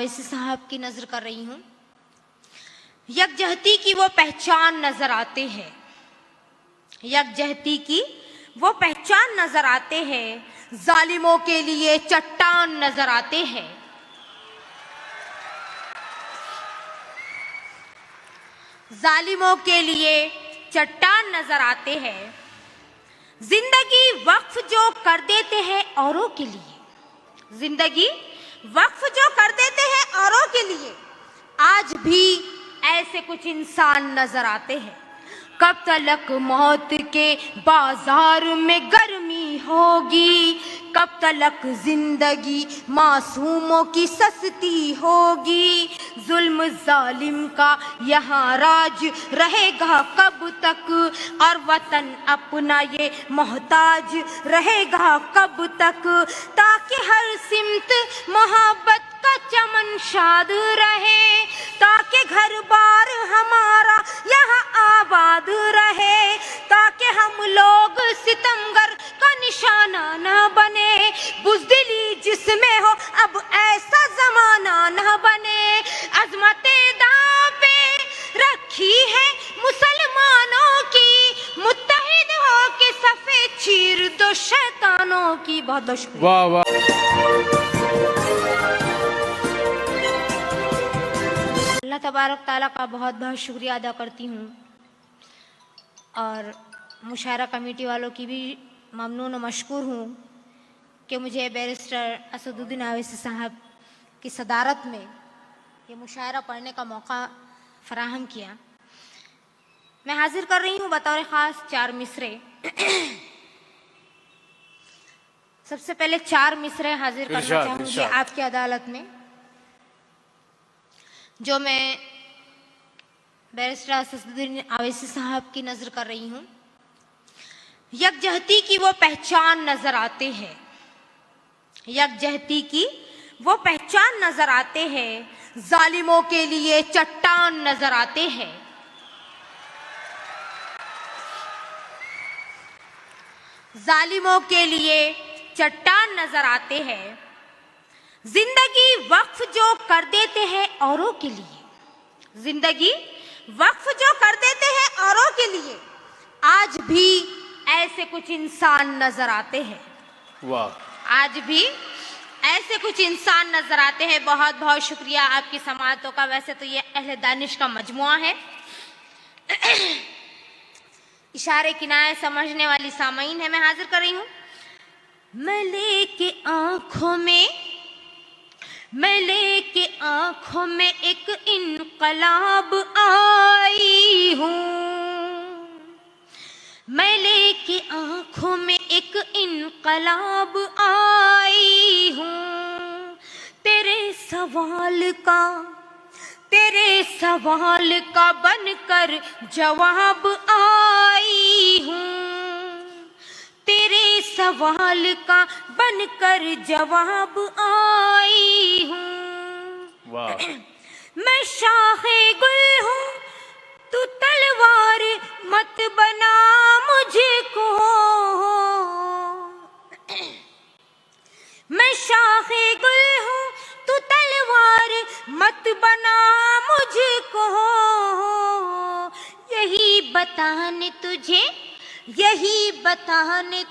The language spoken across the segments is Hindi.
वैसे साहब की नजर कर रही हूँ। यकजहती की वो पहचान नजर आते हैं, यकजहती की वो पहचान नजर आते हैं, जालिमों के लिए चट्टान नजर आते हैं। जालिमों के लिए चट्टान नजर आते हैं। जिंदगी वक्फ जो कर देते हैं औरों के लिए, जिंदगी वक्फ जो कर देते हैं औरों के लिए, आज भी ऐसे कुछ इंसान नजर आते हैं। कब तलक मौत के बाजार में गर्मी होगी, कब तलक जिंदगी मासूमों की सस्ती होगी, जुल्म जालिम का यहाँ राज रहेगा कब तक, और वतन अपना ये मोहताज रहेगा कब तक, ताकि हर सिमत मोहब्बत का चमन शाद रहे, ताकि घर बार हमारा यहाँ आबाद रहे, ताकि हम लोग सितमगर का निशाना न बने, बुज़दिली जिसमें हो अब ऐसा जमाना न बने। अजमते दांव पे रखी है मुसलमानों की, मुत्तहिद हो के सफे चीर दो शैतानों की। बहुत बहुत शुक्रिया। वाह वाह। अल्लाह तबारक ताला का बहुत बहुत शुक्रिया अदा करती हूँ, और मुशायरा कमेटी वालों की भी ममनून और मशकूर हूँ कि मुझे बैरिस्टर असदुद्दीन ओवैसी साहब की सदारत में ये मुशायरा पढ़ने का मौका फराहम किया। मैं हाजिर कर रही हूँ बतौर ख़ास 4 मिसरे। सबसे पहले 4 मिसरे हाजिर करना चाहूँगी आपकी अदालत में, जो मैं बैरिस्टर असदुद्दीन ओवैसी साहब की नजर कर रही हूँ। यकजहती की वो पहचान नजर आते हैं, यकजहती की वो पहचान नजर आते हैं, जालिमों के लिए चट्टान नजर आते हैं। जालिमों के लिए चट्टान नजर आते हैं। जिंदगी वक्फ जो कर देते हैं औरों के लिए, जिंदगी वक्फ जो कर देते हैं औरों के लिए, आज भी ऐसे कुछ इंसान नजर आते हैं। वाह। आज भी ऐसे कुछ इंसान नजर आते हैं। बहुत बहुत शुक्रिया आपकी समाअतों का। वैसे तो ये अहले दानिश का मजमुआ है। इशारे किनारे समझने वाली सामईन है, मैं हाजिर कर रही हूँ। मैं लेके आंखों में, मैं लेके आंखों में एक इनकलाब आई हूँ, मैं लेके आंखों में एक इनकलाब आई हूँ। तेरे सवाल का बनकर जवाब आई हूँ, तेरे सवाल का बनकर जवाब आई हूँ। वाह। मैं शाहे गुल हूँ, तू तलवार मत बना मुझको, मैं शाहे गुल हूँ, तू तलवार मत बना मुझको। यही बताने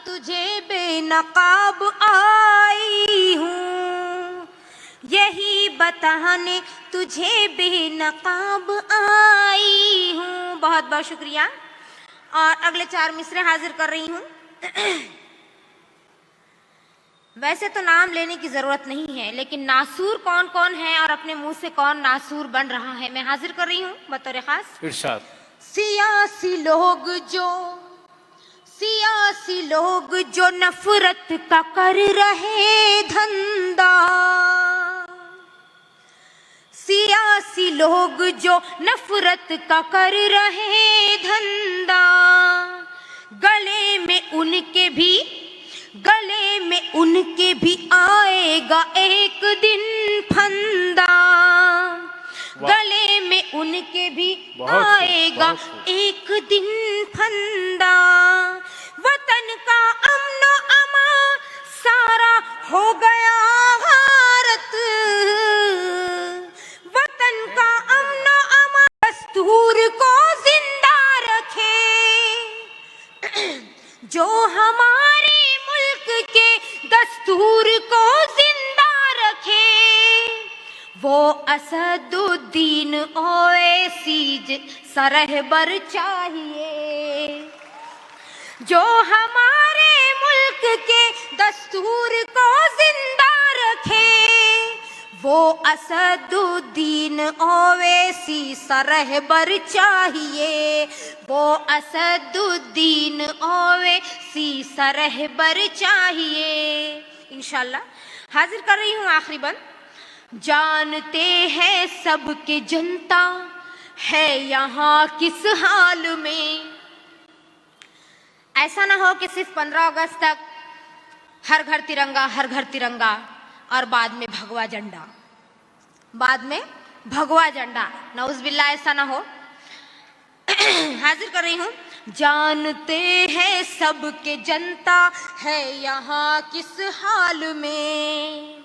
तुझे बेनकाब आई हूँ, यही बताने तुझे बेनकाब आई हूँ। बहुत बहुत शुक्रिया। और अगले 4 मिसरे हाजिर कर रही हूँ। वैसे तो नाम लेने की जरूरत नहीं है, लेकिन नासूर कौन कौन है और अपने मुंह से कौन नासूर बन रहा है, मैं हाजिर कर रही हूँ बतौर खास। इरशाद। सियासी लोग जो नफरत का कर रहे धंधा, सियासी लोग जो नफरत का कर रहे धंधा, गले में उनके भी आएगा एक दिन फंदा, गले में उनके भी आएगा एक दिन फंदा। वतन का अमनो अमा सारा हो गया भारत, वो असदुद्दीन ओवैसी सरहबर चाहिए, जो हमारे मुल्क के दस्तूर को जिंदा रखे। वो असदुद्दीन ओवैसी सरहबर चाहिए, वो असदुद्दीन ओवैसी सरहबर चाहिए। इंशाल्लाह हाजिर कर रही हूँ आखिरी बंद। जानते हैं सबके जनता है यहाँ किस हाल में। ऐसा ना हो कि सिर्फ 15 अगस्त तक हर घर तिरंगा, हर घर तिरंगा और बाद में भगवा झंडा, बाद में भगवा झंडा, नौज़ुबिल्लाह ऐसा ना हो। हाजिर कर रही हूँ। जानते हैं सबके जनता है यहाँ किस हाल में,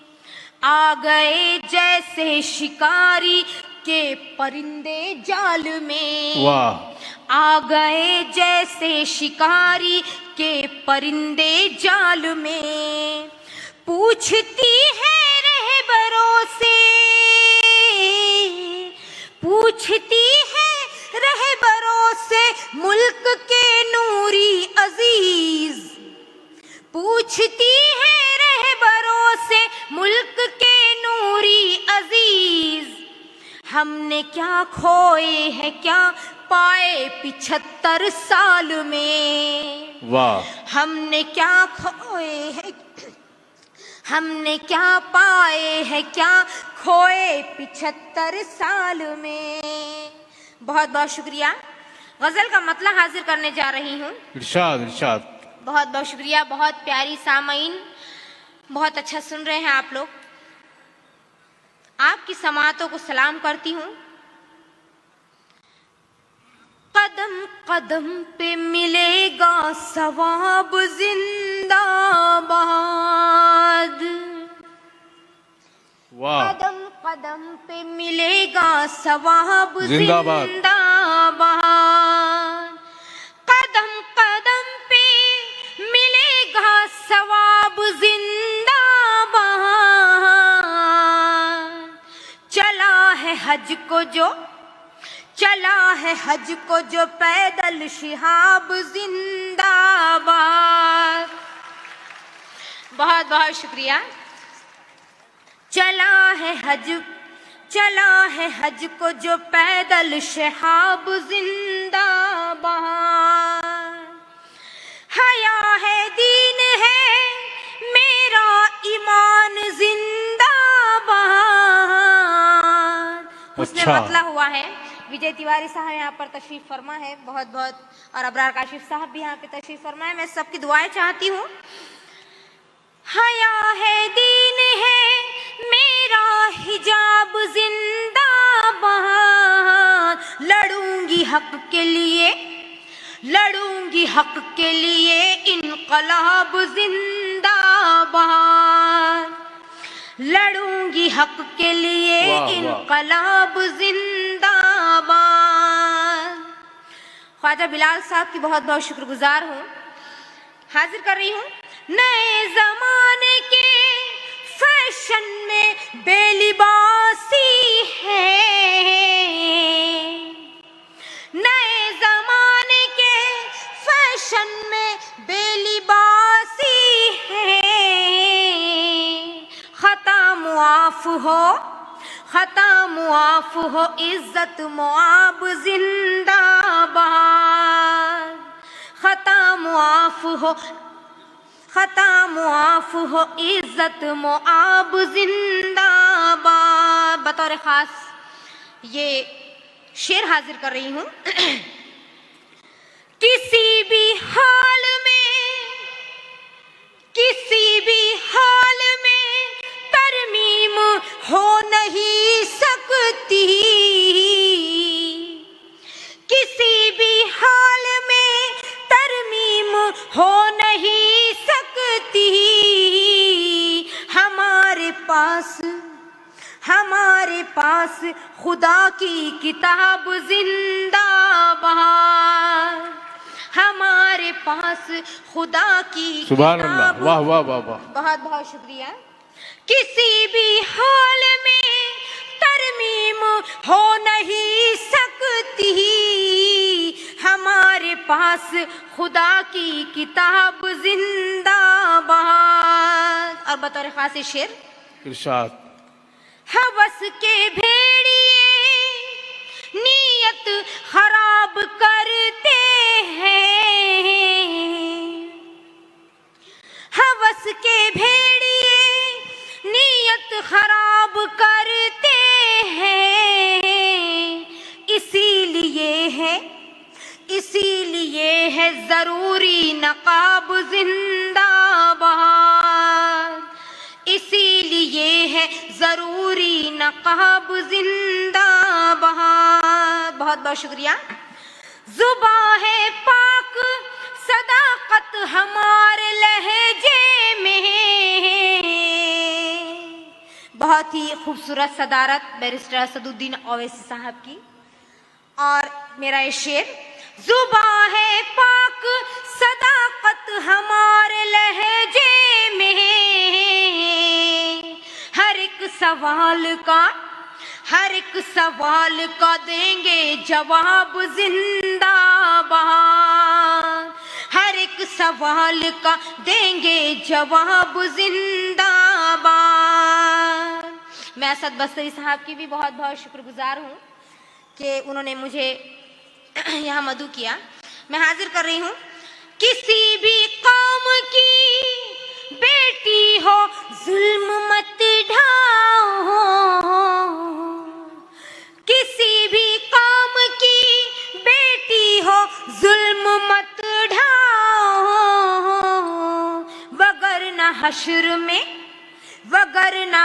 आ गए जैसे शिकारी के परिंदे जाल में। वाह। आ गए जैसे शिकारी के परिंदे जाल में, पूछती है रहबरों से, पूछती है रहबरों से मुल्क के नूरी अजीज, पूछती है रहबरों से मुल्क के नूरी अजीज, हमने क्या खोए हैं क्या पाए 75 साल में। वाह। हमने क्या खोए हैं, हमने क्या पाए हैं क्या खोए 75 साल में। बहुत बहुत शुक्रिया। गजल का मतलब हाजिर करने जा रही हूँ। इरशाद इरशाद। बहुत बहुत शुक्रिया। बहुत प्यारी सामईन, बहुत अच्छा सुन रहे हैं आप लोग। आपकी समातों को सलाम करती हूँ। कदम कदम पे मिलेगा सवाब जिंदाबाद, कदम कदम पे मिलेगा सवाब जिंदाबाद, कदम कदम पे मिलेगा सवाब जिंदाबाद। चला है हज को जो, चला है हज को जो पैदल शिहाब जिंदाबाद। बहुत बहुत शुक्रिया। चला है हज, चला है हज को जो पैदल शिहाब जिंदाबाद। हया है दीन है मेरा ईमान जिंदाबाद। उसमें मतलब हुआ है। विजय तिवारी साहब यहाँ पर तशरीफ फरमा है, बहुत बहुत, और अबरार काशिफ साहब भी यहाँ पे तशरीफ फरमा है। मैं सबकी दुआएं चाहती हूँ। हया है दीन है मेरा हिजाब जिंदाबाद। लड़ूंगी हक के लिए, लड़ूंगी हक के लिए इनकलाब जिंदाबाद। लड़ूंगी हक के लिए इनकलाब जिंदाबाद। ख्वाजा बिलाल साहब की बहुत बहुत शुक्रगुजार हूँ। हाजिर कर रही हूँ। नए जमाने के फैशन में बेलिबासी है, नए जमाने के फैशन में बेलिबासी है। खता मुआफ हो, खता मुआफ हो इज्जत मुआब जिंदाबाद। खता मुआफ हो, खता मुआफ हो इज्जत मुआब जिंदाबाद। बतौर खास ये शेर हाजिर कर रही हूँ। किसी भी हाल में, किसी भी हाल में तरमीम हो नहीं सकती। किसी भी हाल में तरमीम हो नहीं सकती। हमारे पास, हमारे पास खुदा की किताब जिंदाबाद। हमारे पास खुदा की किताब। वाह वाह वाह वाह। बहुत बहुत शुक्रिया। किसी भी हाल में पास खुदा की किताब जिंदाबाद। और बतौर खास शेर इरशाद। हवस के भेड़िए नीयत खराब करते हैं, हवस के भेड़िए नीयत खराब करते हैं। इसीलिए है जरूरी नकाब जिंदाबाद, इसीलिए है जरूरी नकाब जिंदाबाद। बहुत बहुत शुक्रिया। जुबां है पाक सदाकत हमारे लहजे में। बहुत ही खूबसूरत सदारत बैरिस्टर असदुद्दीन ओवैसी साहब की। और मेरा ये शेर, जुबां है पाक सदाकत हमारे लहजे में, हर एक सवाल का देंगे जवाब जिंदाबाद, हर एक सवाल का देंगे जवाब जिंदाबाद। मैं असद बस्तरी साहब की भी बहुत बहुत शुक्रगुजार हूँ कि उन्होंने मुझे यहाँ मदऊ किया। मैं हाजिर कर रही हूँ। किसी भी कौम की बेटी हो जुल्म मत ढाओ, किसी भी कौम की बेटी हो जुल्म मत ढाओ, वगरना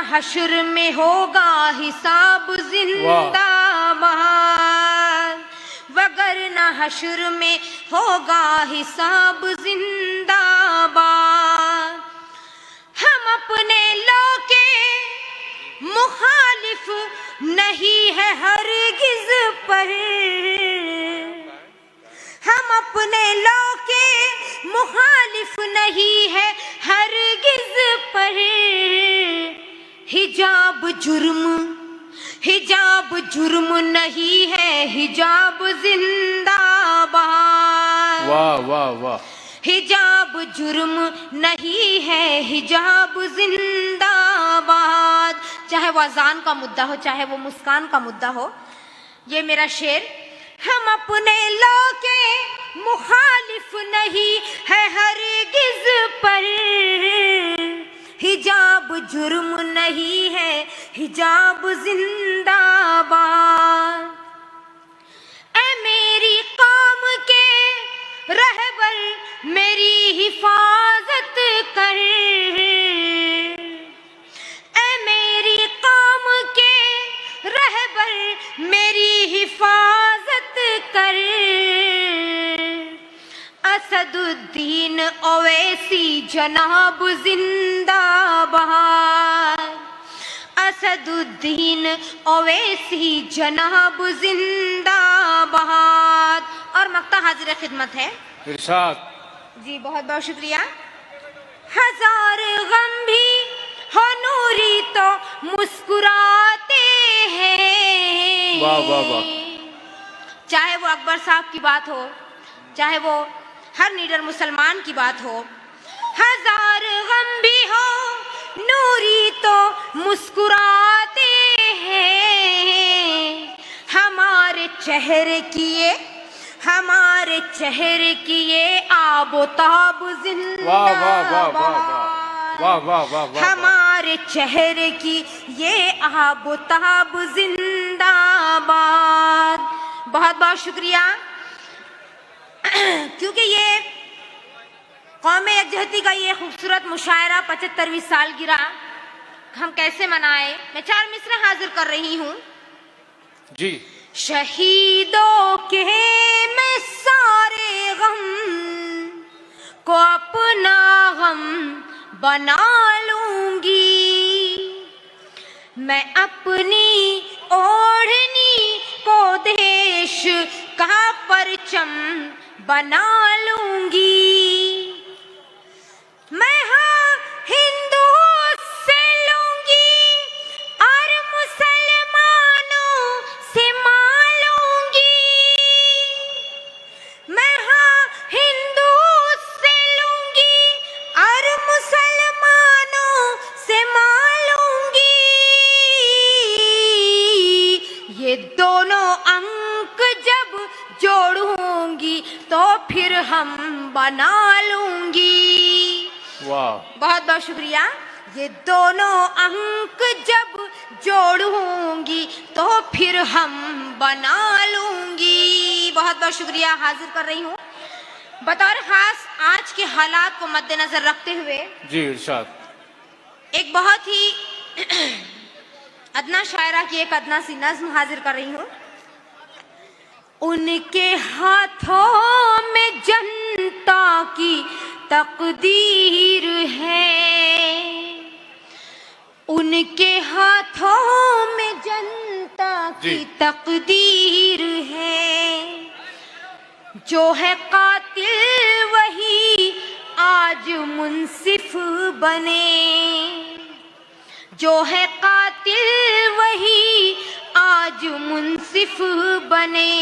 हश्र में होगा हिसाब जिंदाबाद, वगरना हश्र में होगा हिसाब जिंदाबाद। हम अपने लोग के मुखालिफ नहीं है हरगिज़ पर, हम अपने लोग के मुखालिफ नहीं है हरगिज़ पर। हिजाब जुर्म नहीं है, हिजाब जिंदाबाद। वाह वाह वाह। हिजाब जुर्म नहीं है, हिजाब जिंदाबाद। चाहे वो अजान का मुद्दा हो, चाहे वो मुस्कान का मुद्दा हो। ये मेरा शेर, हम अपने लोग के मुखालिफ नहीं है हरगिज़ पर, हिजाब जुर्म नहीं है, हिजाब जिंदाबाद। ऐ मेरी कौम के रहबर मेरी हिफाजत कर, ऐ मेरी कौम के रहबर मेरी हिफाजत कर। असदुद्दीन ओवैसी जनाब जिंदाबाद, असदुद्दीन ओवैसी जनाब जिंदाबाद। और मक्ता हाजिर खिदमत है। इरशाद। जी बहुत बहुत शुक्रिया। हजार गम भी हो नूरी तो मुस्कुराते हैं। वाह वाह वाह। चाहे वो अकबर साहब की बात हो, चाहे वो हर नीडर मुसलमान की बात हो, हजार गम भी हो नूरी तो मुस्कुराते हैं। हमारे चेहरे की ये आबोताब जिंदाबाद, वाह वाह वाह। हमारे चेहरे की ये आबोताब जिंदाबाद। बहुत बहुत शुक्रिया। क्योंकि ये कौमे यकजहती का ये खूबसूरत मुशायरा 75वीं सालगिरह हम कैसे मनाएं, मैं 4 मिसरे हाजिर कर रही हूँ। जी। शहीदों के मैं सारे गम को अपना गम बना लूंगी, मैं अपनी ओढ़नी को देश का परचम बना लूंगी। मैं हाँ हिंदू से लूंगी और मुसलमानों से मालूंगी, मैं हाँ हम बना लूंगी। वाह बहुत बहुत शुक्रिया। ये दोनों अंक जब जोड़ूंगी तो फिर हम बना लूंगी। बहुत बहुत शुक्रिया। हाजिर कर रही हूँ बतौर खास आज के हालात को मद्देनजर रखते हुए जी इरशाद। एक बहुत ही अदना शायरा की एक अदना सी नज्म हाजिर कर रही हूँ। उनके हाथों में जनता की तकदीर है, उनके हाथों में जनता की तकदीर है। जो है कातिल वही आज मुंसिफ बने, जो है कातिल वही आज मुंसिफ बने।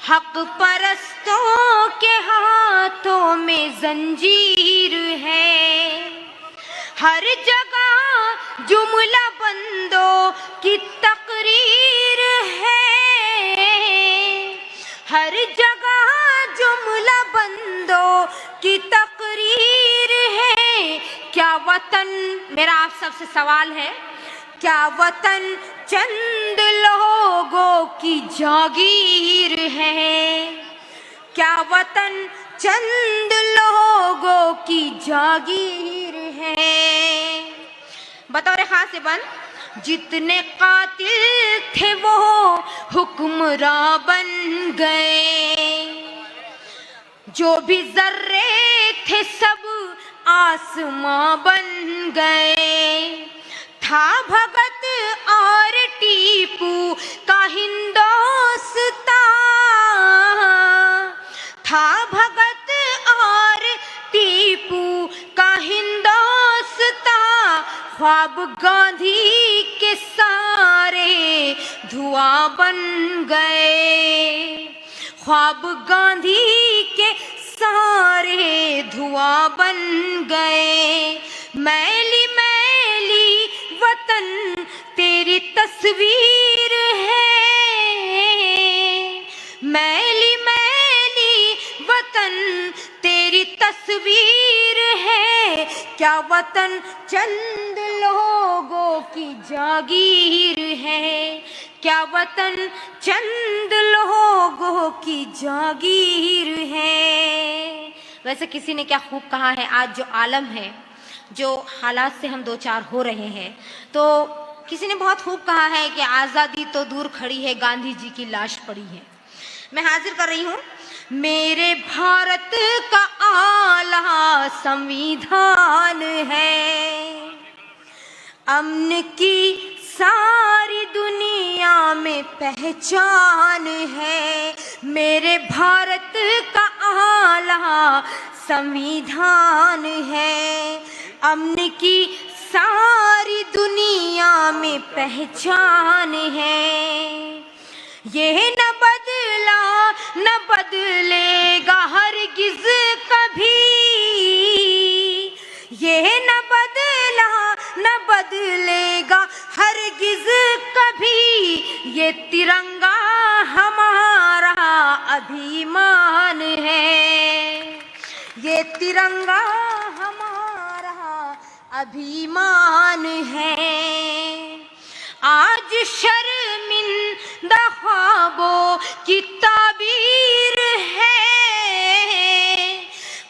हक परस्तों के हाथों में जंजीर है, हर जगह जुमला बंदों की तकरीर है, हर जगह जुमला बंदों की तकरीर है। क्या वतन, मेरा आप सबसे सवाल है, क्या वतन चंद लोगों की जागीर है? क्या वतन चंद लोगों की जागीर है? बतौर खास बंद जितने कातिल थे वो हुक्मरां बन गए, जो भी जर्रे थे सब आसमां बन गए। था भगत और टीपू का हिंदोस्तां, था भगत और टीपू का हिंदोस्तां। ख्वाब गांधी के सारे धुआं बन गए, ख्वाब गांधी के सारे धुआं बन गए। मैली मैली वतन तेरी तस्वीर है, मैली मैली वतन तेरी तस्वीर है। क्या वतन चंद लोगों की जागीर है? क्या वतन चंद लोगों की जागीर है? वैसे किसी ने क्या खूब कहा है, आज जो आलम है, जो हालात से हम दो चार हो रहे हैं, तो किसी ने बहुत खूब कहा है कि आज़ादी तो दूर खड़ी है, गांधी जी की लाश पड़ी है। मैं हाजिर कर रही हूँ, मेरे भारत का आला संविधान है, अमन की सारी दुनिया में पहचान है। मेरे भारत का आला संविधान है, अमन की सारी दुनिया में पहचान है। ये न बदला न बदलेगा हरगिज कभी, ये न बदला न बदलेगा हरगिज कभी। ये तिरंगा हमारा अभिमान है, ये तिरंगा हमारा अभिमान है। आज शर्मिंदा ख्वाबों की ताबीर है,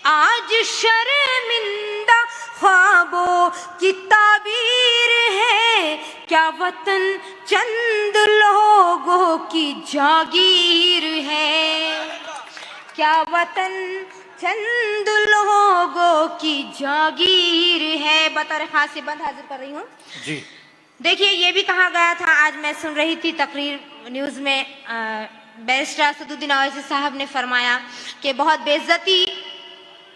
आज शर्मिंदा ख्वाबों की ताबीर है। क्या वतन चंद लोगों की जागीर है? क्या वतन चंद लोगों की जागीर है? बतौर खास से बंद हाजिर कर रही हूँ जी। देखिए, ये भी कहा गया था, आज मैं सुन रही थी तकरीर न्यूज़ में, बैरिस्टर असदुद्दीन ओवैसी साहब ने फरमाया कि बहुत बेइज्जती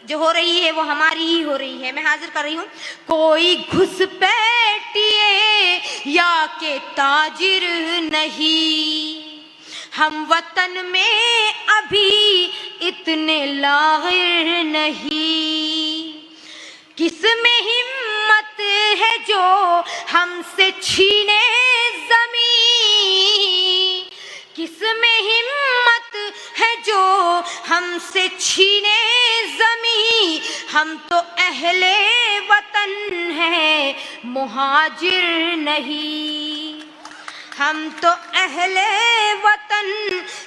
जो हो रही है वो हमारी ही हो रही है। मैं हाजिर कर रही हूँ, कोई घुसपैठिए या के ताजिर नहीं, हम वतन में अभी इतने लागिर नहीं। किस में हिम्मत है जो हमसे छीने जमीन, किस में हिम्मत है जो हम से छीने ज़मीं, हम तो अहले वतन हैं मुहाजिर नहीं। हम तो अहले वतन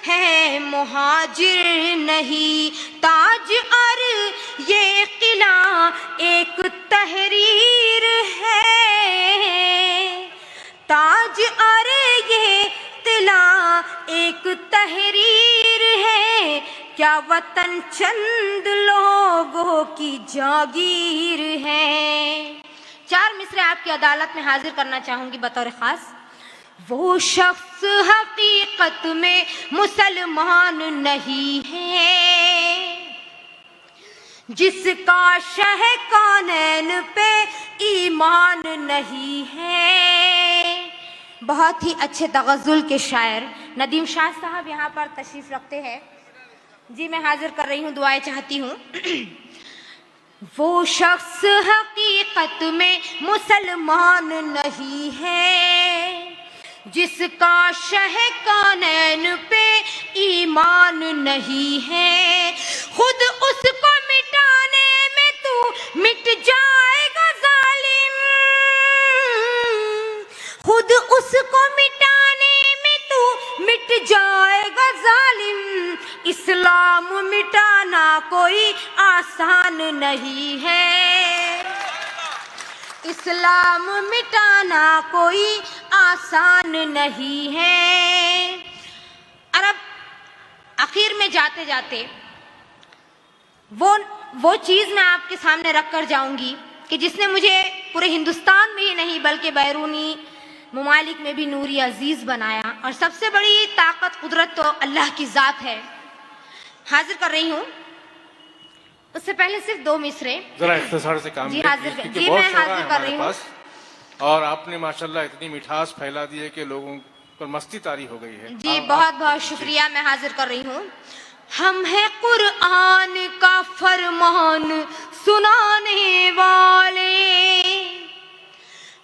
हैं मुहाजिर नहीं। ताज और ये किला एक तहरीर है। ताज और ये किला एक तहरीर है। क्या वतन चंद लोगों की जागीर है। 4 मिसरे आपकी अदालत में हाजिर करना चाहूंगी बतौर खास। वो शख्स हकीकत में मुसलमान नहीं है जिसका शह कानैन पे ईमान नहीं है। बहुत ही अच्छे तगज़ुल के शायर नदीम शाह साहब यहाँ पर तशरीफ रखते हैं। जी मैं हाजिर कर रही हूँ, दुआएं चाहती हूँ। वो शख्स हकीकत में मुसलमान नहीं है जिसका शह कानैन पे ईमान नहीं है। खुद उसको मिटाने में तू मिट जाएगा जालिम। खुद उसको मिटाने में तू मिट जाएगा जालिम। इस्लाम मिटाना कोई आसान नहीं है। इस्लाम मिटाना कोई आसान नहीं है। और अब आखिर में जाते जाते वो चीज़ मैं आपके सामने रख कर जाऊंगी कि जिसने मुझे पूरे हिंदुस्तान में ही नहीं बल्कि बैरूनी ममालिक में भी नूरी अजीज़ बनाया। और सबसे बड़ी ताकत कुदरत तो अल्लाह की ज़ात है। हाजिर कर रही हूँ। उससे पहले सिर्फ 2 मिसरे जरा इख्तिसार से काम जी करें, हाजिर क्योंकि जी बहुत मैं शोरा हाजिर है कर हमारे रही हूँ। पास। और आपने माशाल्लाह इतनी मिठास फैला दी है कि लोगों पर मस्ती तारी हो गई है। जी बहुत बहुत शुक्रिया। मैं हाजिर कर रही हूँ। हम हैं कुरान का फरमान सुनाने वाले।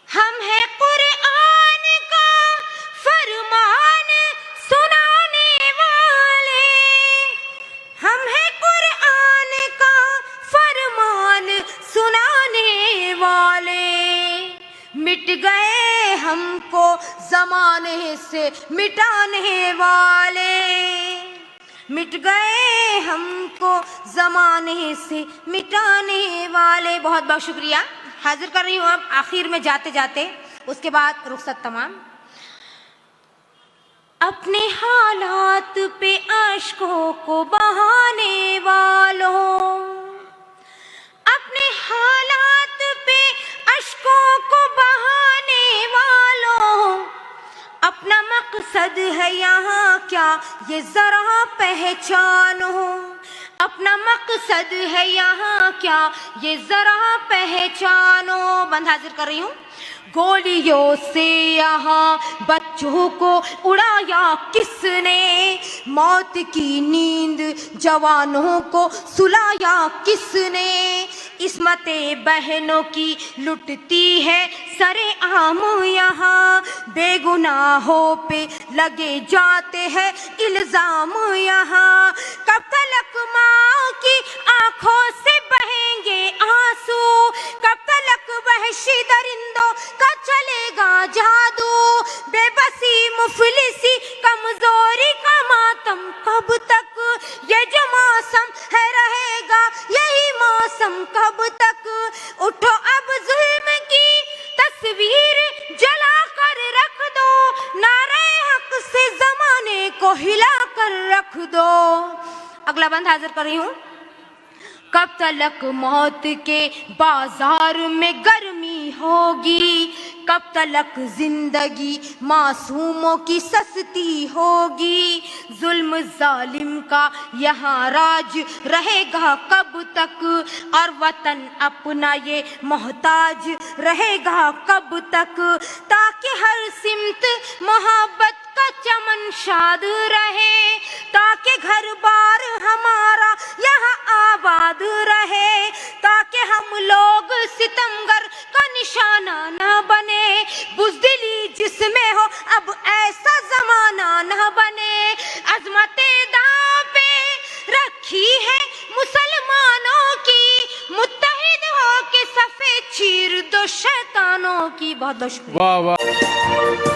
हम हैं कुरान का फरमान सुनाने वाले। हम हैं कुरान का फरमान सुनाने वाले। मिट गए हमको जमाने से मिटाने वाले। मिट गए हमको जमाने से मिटाने वाले। बहुत बहुत शुक्रिया। हाजिर कर रही हूँ अब आखिर में जाते जाते, उसके बाद रुखसत तमाम। अपने हालात पे अश्कों को बहाने वालों। अपने हालात पे अश्कों को बहाने वालों। अपना मकसद है यहाँ क्या ये जरा पहचानो। अपना मकसद है यहाँ क्या ये जरा पहचानो। बंद हाजिर कर रही हूँ। गोलियों से यहाँ बच्चों को उड़ाया किसने। मौत की नींद जवानों को सुलाया किसने। इस्मतें बहनों की लुटती है सरे आम यहाँ। बेगुनाहों पे लगे जाते हैं इल्जाम यहाँ। कब तक माँ की आंखों से बहेंगे आंसू। कब तक वहशी दरिंदों का चलेगा जादू। बेबसी मुफलिसी कमजोरी का मातम कब तक। ये जो मौसम है रहेगा यही मौसम कब तक। उठो अब जुल्म की तस्वीर जला कर रख दो। नारे हक से जमाने को हिला कर रख दो। अगला बंद हाजिर कर रही हूँ। कब तक मौत के बाजार में गर्मी होगी। कब तक जिंदगी मासूमों की सस्ती होगी। जुल्म जालिम का यहाँ राज रहेगा कब तक। और वतन अपना ये मोहताज रहेगा कब तक। ताकि हर सिमत मोहब्बत का चमन शाद रहे। ताकि घर बार हमारा यहाँ आबाद रहे। ताकि हम लोग सितमगर का निशाना न बने। बुज़दिली जिसमें हो अब ऐसा जमाना न बने। अज़मते दांव पे रखी रखी है मुसलमानों की, मुत्तहिद हो के सफेद चीर दो शैतानों की। बहुत बहुत शुक्रिया। वाह वाह।